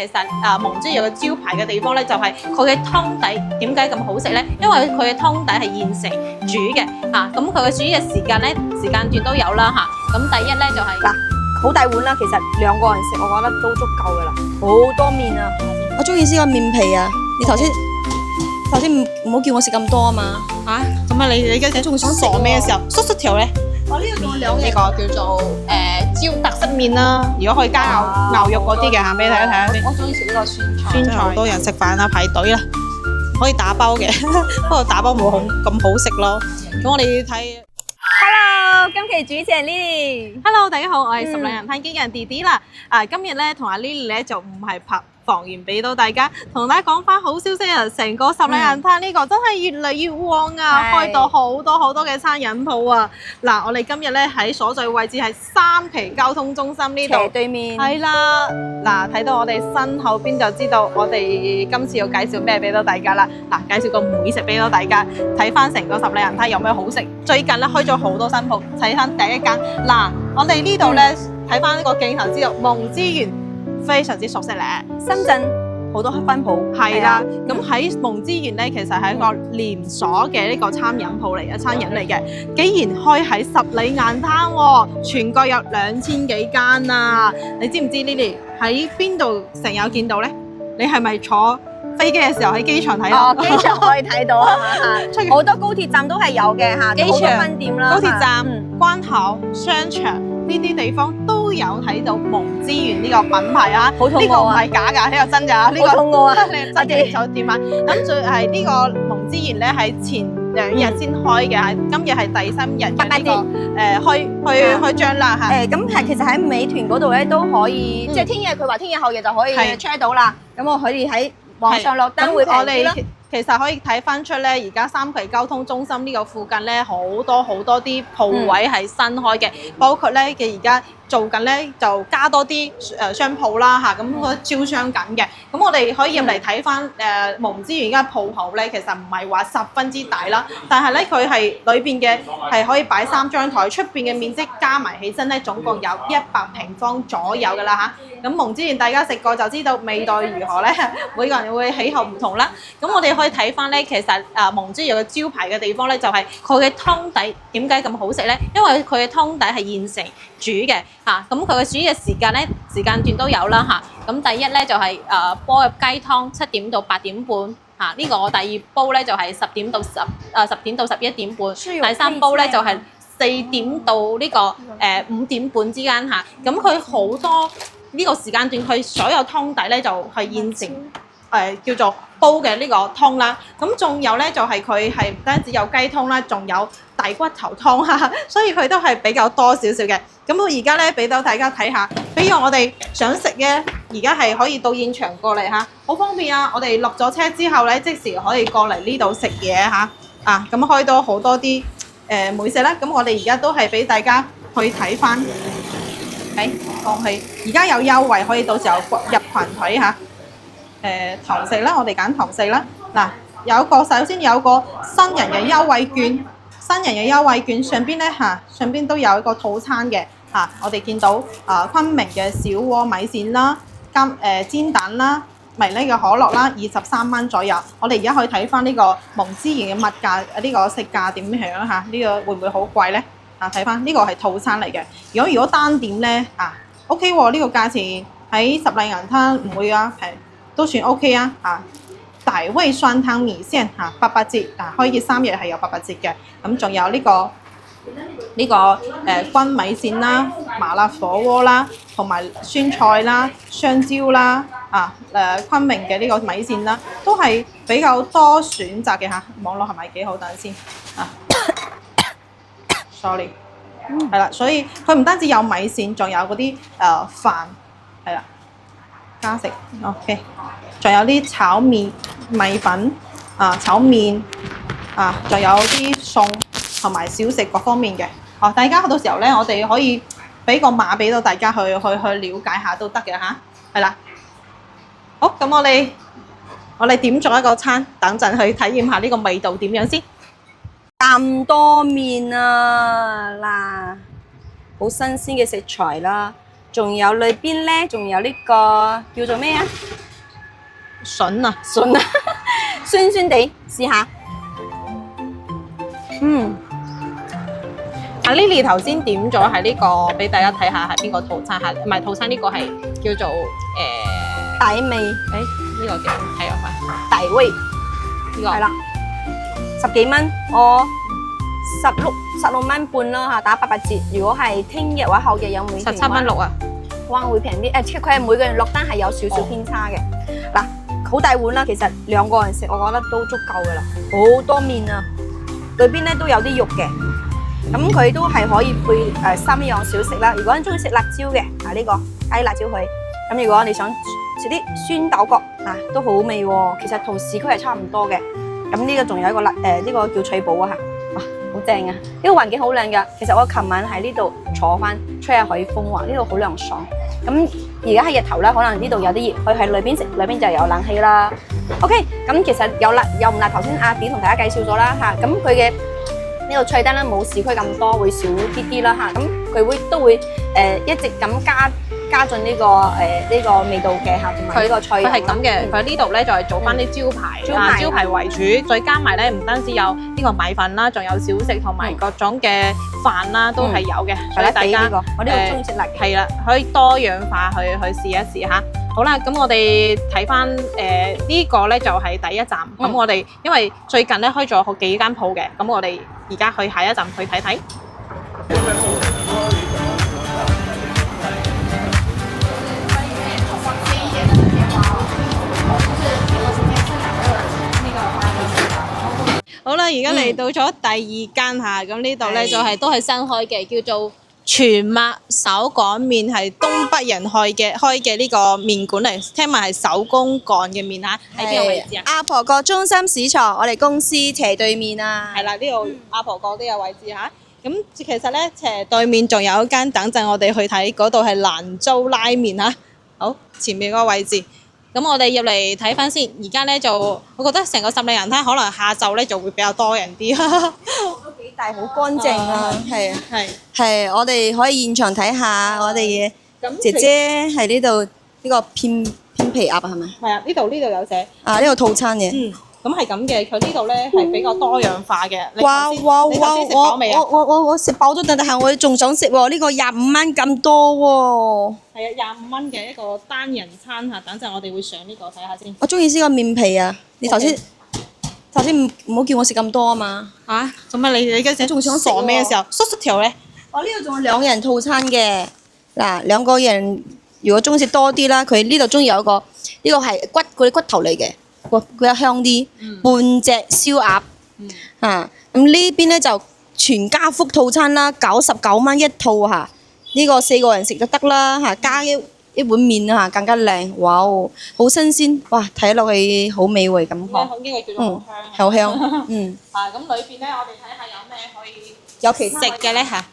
實蒙豬肉嘅招牌嘅地方咧，就係佢嘅湯底點解咁好食咧？因為佢嘅湯底係現成煮嘅嚇，咁佢嘅煮嘅時間咧時間段都有啦嚇。咁第一咧就係嗱，好大碗啦，其實2個人食我覺得都足夠噶啦，好多麵啊！我中意食個麵皮啊！你頭先唔好叫我食咁多啊嘛！咁啊你而家仲想傻咩嘅時候，縮條咧？我呢個呢個叫做椒特色麵啦，如果可以加牛肉嗰啲嘅嚇，俾你睇一睇下先。我中意食呢個酸菜。酸菜好多人食飯啦，排隊啦，可以打包嘅，不過打包冇咁好食咯。咁我哋睇 Hello， 今期主持人 Lily。 ，Hello 大家好，我係十兩人攤經紀人弟弟啦。今日咧同阿 Lily 咧就唔係拍房源俾到大家，同大家講翻好消息啊！成個十兩人攤呢個真係越嚟越旺啊，開到好多嘅餐飲鋪啊！嗱，我哋今日咧喺所在位置係3期交通中心呢度斜對面。係啦，嗱，睇到我哋身後邊就知道我哋今次要介紹咩俾到大家啦。嗱，介紹個美食俾到大家，睇翻成個十兩人攤有咩好食。最近咧開咗好多新鋪，睇翻第一間。嗱，我哋呢度咧睇翻呢個鏡頭知道蒙之園非常之熟悉咧。深圳好多分鋪。係啦，咁喺蒙之園咧，其實係一個連鎖嘅呢個餐飲鋪嚟嘅，餐飲嚟嘅，竟然開喺十里岩灘喎，全國有2000幾間啊！你知唔知呢啲喺邊度成日見到咧？你係咪坐飛機嘅時候喺機場睇到？哦，機場可以睇到係嘛？好多高鐵站都係有嘅嚇，好多分店啦。高鐵站、關口、商場呢啲地方都有睇到蒙之園呢個品牌啊！好肚餓啊！呢個唔係假㗎，呢個真㗎。呢個好肚餓啊！你真嘅酒店啊！咁最係呢個蒙之園咧，係前2日先開嘅，今日係第3日嘅呢個開張啦嚇。咁係其實喺美團嗰度咧都可以，即係聽日佢話聽日後日就可以 check 到啦。咁我可以喺網上落單會平啲咯。其實可以睇翻出咧，而家3期交通中心呢個附近咧，好多啲鋪位係新開嘅，包括咧嘅而家做緊咧就加多啲商鋪啦嚇，咁佢招商緊嘅。咁我哋可以入嚟睇翻蒙之園而家鋪頭咧，其實唔係話十分之大啦，但係咧佢係裏邊嘅係可以擺3張台，出邊嘅面積加埋起身咧，總共有100平方左右㗎啦嚇。咁蒙之園大家食過就知道味道如何咧，每個人會喜好唔同啦。咁我哋可以睇翻咧，其實蒙之園嘅招牌嘅地方咧，就係佢嘅湯底點解咁好食咧？因為佢嘅湯底係現成煮嘅嚇，咁佢嘅煮嘅時間咧時間段都有啦嚇。咁第一咧就係煲入雞湯7點到8點半嚇，呢個我第2煲咧就係10點到11點半，第3煲咧就係4點到呢個5點半之間嚇。咁佢好多呢個時間段，佢所有湯底咧就係現成叫做煲嘅呢個湯啦。咁仲有咧就係佢係唔單止有雞湯啦，仲有大骨頭湯嚇，所以佢都係比較多少少嘅。咁我而家咧俾到大家睇下，比如我哋想食嘅，而家係可以到現場過嚟嚇，好方便啊！我哋落咗車之後咧，即時可以過嚟呢度食嘢嚇。咁開到好多啲美食啦。咁我哋而家都係俾大家去睇翻，放棄而家有優惠，可以到時候入群睇下。堂食啦，我哋揀堂食啦。嗱，首先有個新人嘅優惠券，上邊咧上邊都有一個套餐嘅嚇。我哋見到昆明嘅小鍋米線啦，煎蛋啦，迷你嘅可樂啦，23蚊左右。我哋而家可以睇翻呢個蒙之園嘅物價，呢個食價點樣嚇？呢個會唔會好貴咧？睇翻呢個係套餐嚟嘅。如果單點咧OK 喎，呢個價錢喺十里岩灘唔會平。都算 OK 啊嚇，大威酸湯米線嚇88折開業3日係有88折嘅。咁仲有呢個軍米線啦、麻辣火鍋啦，同埋酸菜啦、香蕉啦昆明嘅呢個米線啦，都係比較多選擇嘅嚇。網絡係咪幾好？等陣先sorry 係啦，所以佢唔單止有米線，仲有嗰啲飯係啦。加食 OK， 仲有啲炒麵米粉炒麵仲有啲餸同埋小食各方面嘅。大家到時候咧，我哋可以俾個碼俾到大家去了解下都得嘅嚇，係啦。好，咁我哋點咗一個餐，等陣去體驗下呢個味道點樣先。咁多麵啊嗱，好新鮮嘅食材啦。仲有裏邊咧，仲有呢個叫做咩啊？筍啊，筍啊，酸酸地，試下。阿 Lily 頭先點咗係呢個，俾大家睇下係邊個套餐嚇，唔係套餐呢個係叫做底味呢個叫睇下快，底味呢個係啦，10幾蚊，我16蚊半啦嚇，打88折。如果係聽日或者後日有每17蚊6啊，哇會平啲誒，佢係每個人落單係有少少偏差嘅。嗱，好大碗啦，其實2個人食我覺得都足夠噶啦，好多麵啊，裏邊咧都有啲肉嘅。咁佢都係可以配3樣小食啦。如果你中意食辣椒嘅，呢個加啲辣椒去。咁如果你想食啲酸豆角都好味喎。其實同市區係差唔多嘅。咁呢個仲有一個呢個叫翠寶啊嚇，哇好正啊！呢個環境好靚㗎。其實我琴晚喺呢度坐翻吹下海風喎，呢度好涼爽。咁而家係日頭啦，可能呢度有啲熱，佢喺裏邊食，裏邊就有冷氣啦。OK， 咁其實有辣有唔辣，頭先阿 B 同大家介紹咗啦嚇。咁佢嘅呢個菜單咧冇市區咁多，會少啲啲啦嚇。咁佢都會一直咁加進呢個味道嘅嚇，同埋呢個菜。佢係咁嘅，佢呢度咧就係做翻啲招牌為主，再加埋咧唔單止有呢個米粉啦，仲有小食同埋各種嘅飯啦，都係有嘅。所以大家我呢個中意食辣嘅。係啦，可以多樣化去試一試嚇。好啦，咁我哋睇翻呢個咧就係第一站。咁我哋因為最近咧開咗好幾間鋪嘅，咁我哋而家去下一站去睇睇。好啦，而家嚟到咗第2間嚇，咁呢度咧就係都係新開嘅，叫做全麥手擀麵，係東北人開嘅呢個麵館嚟，聽聞係手工擀嘅麵嚇，喺邊個位置啊？阿婆角中心市場，我哋公司斜對面啊。係啦，呢度阿婆角都有位置嚇。咁其實咧斜對面仲有一間，等陣我哋去睇嗰度係蘭州拉麵嚇。好，前面嗰個位置。咁我哋入嚟睇翻先，而家咧就我覺得成個十里銀灘可能下晝咧就會比較多人啲。都幾大，好乾淨啊，係啊，係，我哋可以現場睇下我哋嘅姐姐喺呢度呢個片皮鴨係咪？係啊，呢度有寫。啊，呢個套餐嘅。咁係咁嘅，佢呢度咧係比較多樣化嘅。哇！你頭先食飽未啊？我食飽咗，但係我仲想食喎。呢個25蚊咁多喎。係啊，25蚊嘅一個單人餐嚇。等陣我哋會上呢個睇下先。我中意呢個麵皮啊！你頭先唔好叫我食咁多啊嘛。嚇？做乜你而家仲想傻咩嘅時候？縮條咧？我呢度仲有2人套餐嘅。嗱，2個人如果中意食多啲啦，佢呢度中意有一個呢個係嗰啲骨頭嚟嘅。佢有香啲，半隻燒鴨，咁呢邊咧就全家福套餐啦，99蚊一套嚇，呢個4個人食就得啦嚇，加一碗麵嚇更加靚，哇哦，好新鮮，哇睇落去好美味咁呵，呢個叫做好香，咁裏邊咧我哋睇下有咩可以有其他食嘅咧嚇。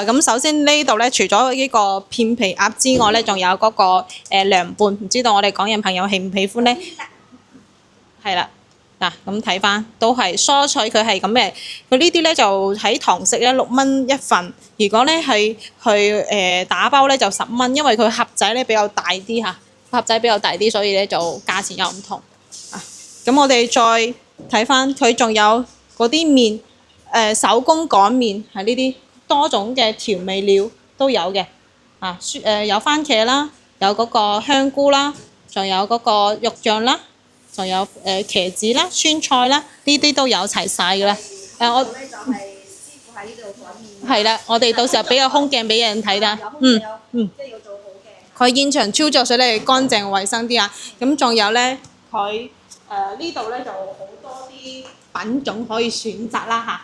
咁首先呢度咧，除咗呢個片皮鴨之外咧，仲有嗰個涼拌，唔知道我哋港人朋友喜唔喜歡咧？係啦，嗱咁睇翻都係蔬菜，佢係咁嘅。佢呢啲咧就喺堂食咧6蚊一份，如果咧係去打包咧就10蚊，因為佢盒仔咧比較大啲嚇，盒仔比較大啲，所以咧就價錢又唔同。咁我哋再睇翻佢仲有嗰啲麵，手工擀麵係呢啲多種嘅調味料都有嘅。有番茄啦，有嗰個香菇啦，仲有嗰個肉醬啦。仲有茄子啦、酸菜啦，呢啲都有齊晒㗎啦。我咧就係師傅喺呢度擀麵。係啦，我哋到時候俾個空鏡俾人睇啦。即係要做好嘅。佢現場操作水咧乾淨衞生啲啊。咁仲有咧，佢呢度咧就好多啲品種可以選擇啦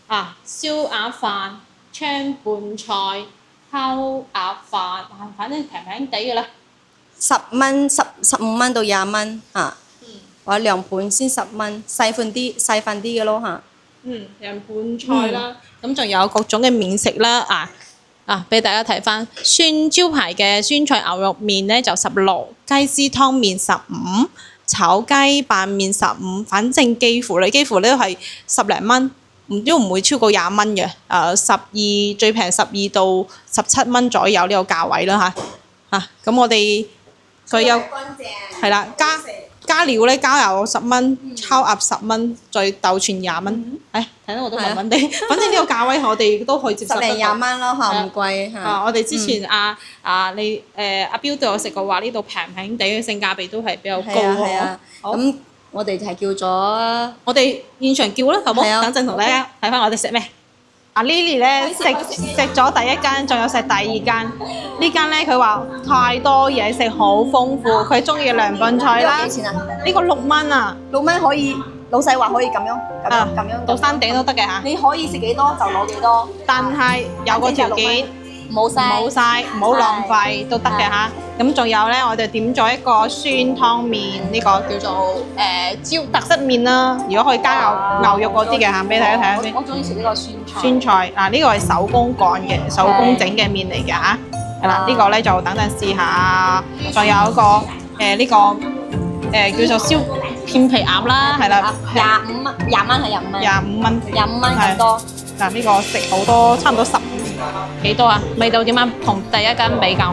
嚇。燒鴨飯、川拌菜、烤鴨飯，反正平平地㗎啦。10蚊、15蚊到20蚊嚇。或者涼拌先10蚊，細份啲嘅咯嚇。涼拌菜啦，咁仲有各種嘅麵食啦，俾大家睇翻酸招牌嘅酸菜牛肉麵咧就16，雞絲湯麵15，炒雞拌麵15，反正幾乎都係10零蚊，都唔會超過20蚊嘅。12最平12到17蚊左右呢個價位啦嚇。咁我哋佢有係啦加料咧，加油10蚊，烤鴨10蚊，再豆串20蚊。睇到我都暈暈地，反正呢個價位我哋都可以接受得到。10零20蚊咯嚇，唔貴嚇。我哋之前你阿標對我食過話，呢度平平地，性價比都係比較高喎。咁我哋係叫咗，我哋現場叫啦，好冇？係啊等陣同大家睇翻我哋食咩。阿 Lily 咧食咗第一間，仲有食第二間。呢間咧佢話太多嘢食，好豐富。佢中意涼拌菜啦。幾錢啊？呢個6蚊啊6蚊可以，老細話可以咁樣到山頂都得嘅嚇。你可以食幾多就攞幾多，但係有個條件，冇晒，唔好浪費都得嘅嚇。咁仲有咧，我哋點咗一個酸湯麵，呢個叫做特色麵啦。如果可以加牛肉嗰啲嘅嚇，俾大家睇下先。我中意食呢個酸菜。酸菜嗱，呢個係手工幹嘅、手工整嘅麵嚟嘅嚇。係啦，呢個咧就等陣試下。仲有一個呢個叫做燒片皮鴨啦，係啦25蚊，20蚊係25蚊。25蚊。25蚊咁多。嗱，呢個食好多，差唔多10幾多啊？味道點啊？同第一間比較，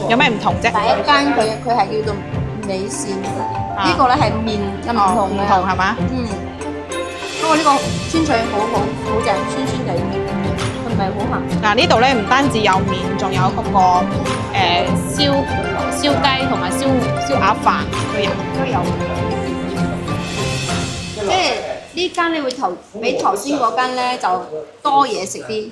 有咩唔同啫？第一間佢係叫做美善，呢個咧係麵唔同嘅。唔同係嘛？不過呢個酸菜好正，酸酸地，佢唔係好鹹。嗱，呢度咧唔單止有麵，仲有嗰個燒雞同埋燒鴨飯都有。即係呢間你會比頭先嗰間咧就多嘢食啲，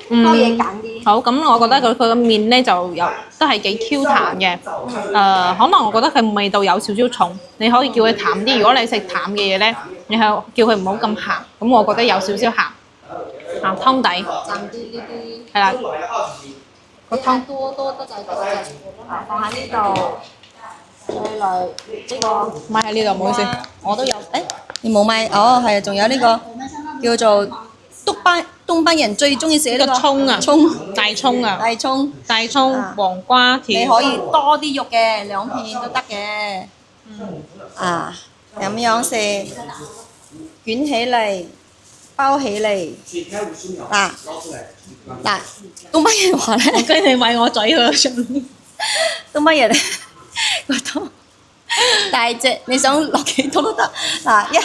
多嘢揀啲。好，咁我覺得佢個麵咧就都係幾 Q 彈嘅。可能我覺得佢味道有少少重，你可以叫佢淡啲。如果你食淡嘅嘢咧，你係叫佢唔好咁鹹。咁我覺得有少少鹹，湯底。淡啲呢啲。係啦。個湯多得滯。放喺呢度。再嚟呢個買喺呢度，唔好意思。我都有。你冇買？哦，係啊，仲有呢個叫做東北人最中意食呢個葱啊，大葱啊，大葱、黃瓜條。你可以多啲肉嘅，2片都得嘅。咁樣食，捲起嚟，包起嚟。嗱，東北人話咧，我驚你餵我嘴嗰上面。東北人個湯大隻，你想落幾多都得。嗱，一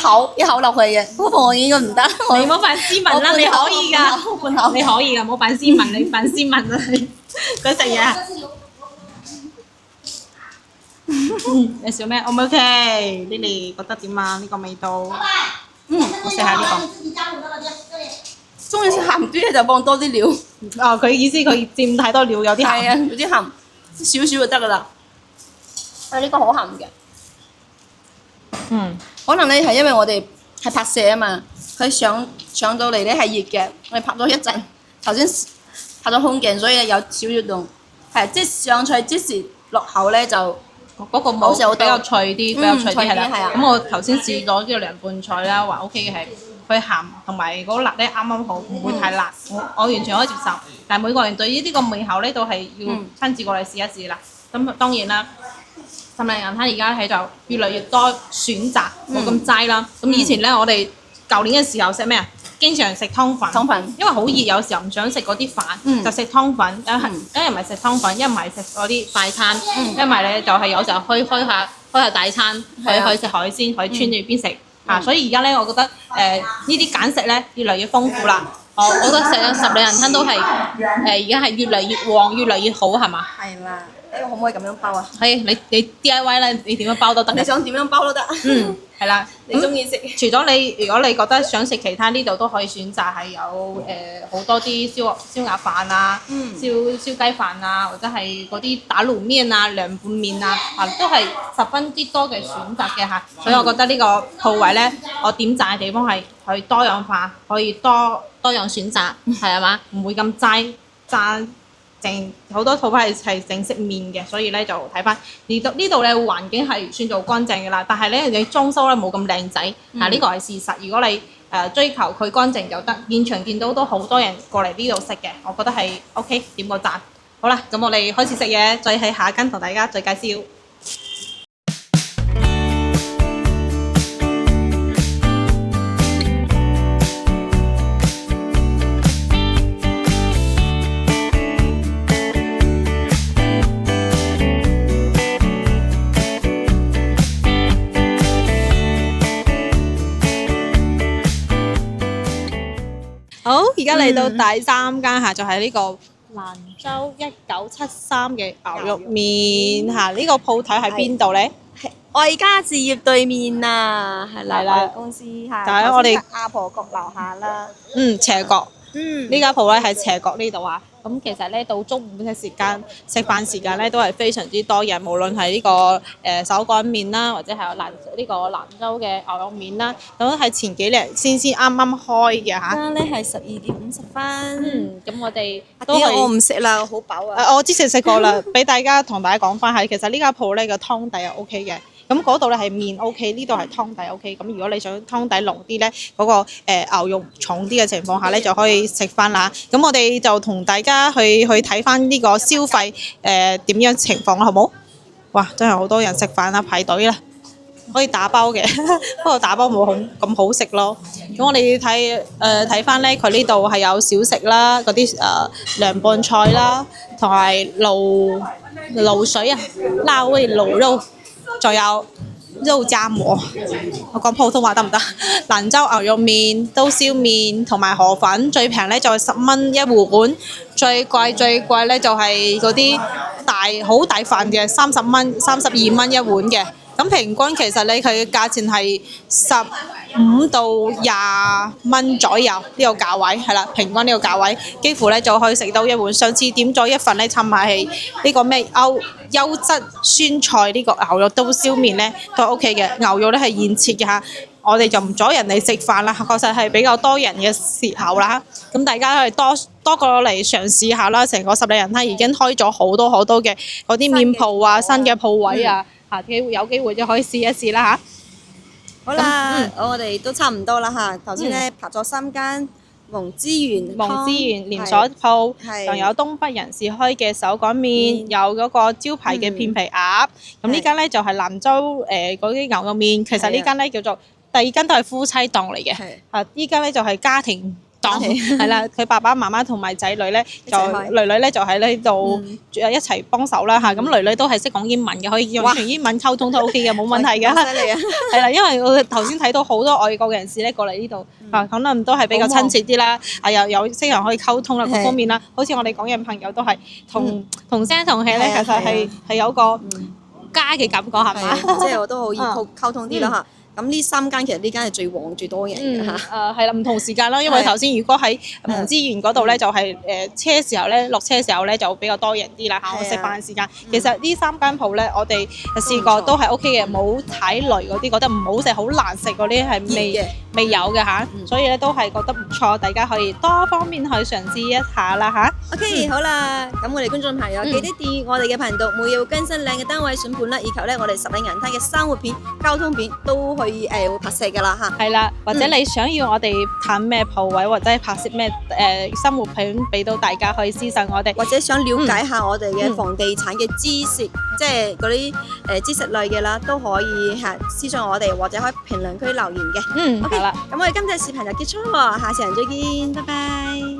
口落去嘅，不過我應該唔得。你唔好扮斯文啦，你可以㗎，半口你可以㗎，唔好扮斯文，你扮斯文啊你。佢食嘢啊？你笑咩？O 唔 OK？Lily 覺得點啊？呢個味道？我試下呢個。中意食鹹啲嘅就放多啲料。佢意思佢佔太多料，有啲鹹。係啊，有啲鹹，少少就得㗎啦。呢個好鹹嘅。可能咧係因為我哋係拍攝啊嘛，佢上到嚟咧係熱嘅，我哋拍咗一陣，頭先拍咗空鏡，所以有少少凍。係即上菜即時落口咧就嗰個冇比較脆啲，係啦。咁我頭先試咗呢個涼拌菜啦，話 OK 嘅係，佢鹹同埋嗰個辣咧啱啱好，唔會太辣，我完全可以接受。但係每個人對於呢個味口咧都係要親自過嚟試一試啦。咁當然啦。甚至銀灘而家喺度越嚟越多選擇，冇咁齋啦。咁以前咧，我哋舊年嘅時候食咩啊？經常食湯粉，因為好熱，有時候唔想食嗰啲飯，就食湯粉。一唔係食湯粉，一唔係食嗰啲快餐，一唔係咧就係有時候開下大餐，去食海鮮，可以穿住邊食嚇。所以而家咧，我覺得呢啲揀食咧越嚟越豐富啦。我覺得食十里銀灘都係而家係越嚟越旺，越嚟越好，係嘛？係啦。呢個可唔可以咁樣包啊？係你 DIY 啦，你點樣包都得。你想點樣包都得。係啦，你中意食。除咗你，如果你覺得想食其他，呢度都可以選擇係有好多啲燒鴨飯啊、燒雞飯啊，或者係嗰啲打滷麵啊、涼拌麵啊，都係十分之多嘅選擇嘅嚇。所以我覺得呢個鋪位咧，我點讚嘅地方係佢多樣化，可以多樣選擇，係嘛？唔會咁齋。好多鋪位係淨食麵嘅，所以咧就睇翻呢度咧環境係算做乾淨嘅啦，但係咧你裝修咧冇咁靚仔，呢個係事實。如果你追求佢乾淨就得，現場見到都好多人過嚟呢度食嘅，我覺得係 OK， 點個讚。好啦，咁我哋開始食嘢，再喺下一間同大家再介紹。而家嚟到第3間嚇，就係呢個蘭州1973嘅牛肉麵嚇。呢個鋪頭喺邊度咧？愛家置業對面啊，係啦，係啦我哋公司係就喺我哋阿婆閣樓下啦。斜角。嗯，呢間鋪咧喺斜角呢度啊，咁其實咧到中午嘅時間食飯時間咧都係非常之多人，無論係呢個手擀麵啦，或者係呢個蘭州嘅牛肉麵啦，咁係前幾日先啱啱開嘅嚇。而家咧係12:50。咁我哋都我係唔食啦，我好飽啊。我之前食過啦，俾大家同大家講翻係，其實呢間鋪咧個湯底係 O K 嘅。咁嗰度咧係麵 O K，呢度係湯底 O K。咁如果你想湯底濃啲咧，嗰個牛肉重啲嘅情況下咧，就可以食翻啦。咁我哋就同大家去睇翻呢個消費點樣情況啦，好冇？哇！真係好多人食飯啦，排隊啦，可以打包嘅，不過打包冇咁好食咯。咁我哋睇翻咧，佢呢度係有小食啦，嗰啲涼拌菜啦，同埋滷水啊，辣味滷肉。仲有肉夾饃，我講普通話得唔得？蘭州牛肉麵、刀削麵同埋河粉，最平咧就係10蚊一碗，最貴咧就係嗰啲好大份嘅30蚊、32蚊一碗嘅。咁平均其實咧佢嘅價錢係15到20蚊左右呢個價位，係啦，平均呢個價位幾乎咧就可以食到一碗。上次點咗一份咧，尋晚係呢個咩優質酸菜呢個牛肉刀削麵咧都 OK 嘅，牛肉咧係現切嘅嚇。我哋就唔阻人哋食飯啦，確實係比較多人嘅時候啦。咁大家係多過嚟嘗試下啦。成個十里人灘已經開咗好多嘅嗰啲麵鋪啊、新嘅鋪位啊，有機會就可以試一試啦嚇。好啦，我哋都差唔多啦嚇。頭先咧拍咗3間蒙之源連鎖鋪，係仲有東北人士開嘅手擀麵，有嗰個招牌嘅片皮鴨。咁呢間咧就係蘭州嗰啲牛肉麵。其實呢間咧叫做第2間都係夫妻檔嚟嘅。呢間咧就係家庭檔，係啦，佢爸爸媽媽同埋仔女咧女咧就喺呢度一齊幫手啦嚇。咁女女都係識講英文嘅，可以用英文溝通都 OK 嘅，冇問題嘅。犀利啊！係啦，因為我頭先睇到好多外國人士咧過嚟呢度，可能都係比較親切啲啦，有識人可以溝通啦，各方面啦。好似我哋港人朋友都係同聲同氣咧，其實係有個家嘅感覺，係嘛？即係我都好易溝通啲啦嚇。咁呢3間其實呢間係最旺最多人嘅嚇。係啦，唔同時間啦，因為頭先如果喺蒙之源嗰度咧，就係落車時候咧就比較多人啲啦嚇。我食飯時間，其實呢3間鋪咧，我哋試過都係 OK 嘅，冇太累嗰啲，覺得唔好食、好難食嗰啲係未有嘅嚇。所以咧都係覺得唔錯，大家可以多方面去嘗試一下啦嚇。OK，好啦，咁我哋觀眾朋友記得訂閱我哋嘅頻道，每日會更新靚嘅單位選盤啦，以及咧我哋十里銀灘嘅生活片、交通片都會拍攝㗎啦嚇。係啦，或者你想要我哋探咩鋪位，或者拍攝咩生活片俾到大家，可以私信我哋。或者想了解下我哋嘅房地產嘅知識，即係嗰啲知識類嘅啦，都可以私信我哋，或者喺評論區留言嘅。好啦，咁我哋今次視頻就結束喎，下次人再見，拜拜。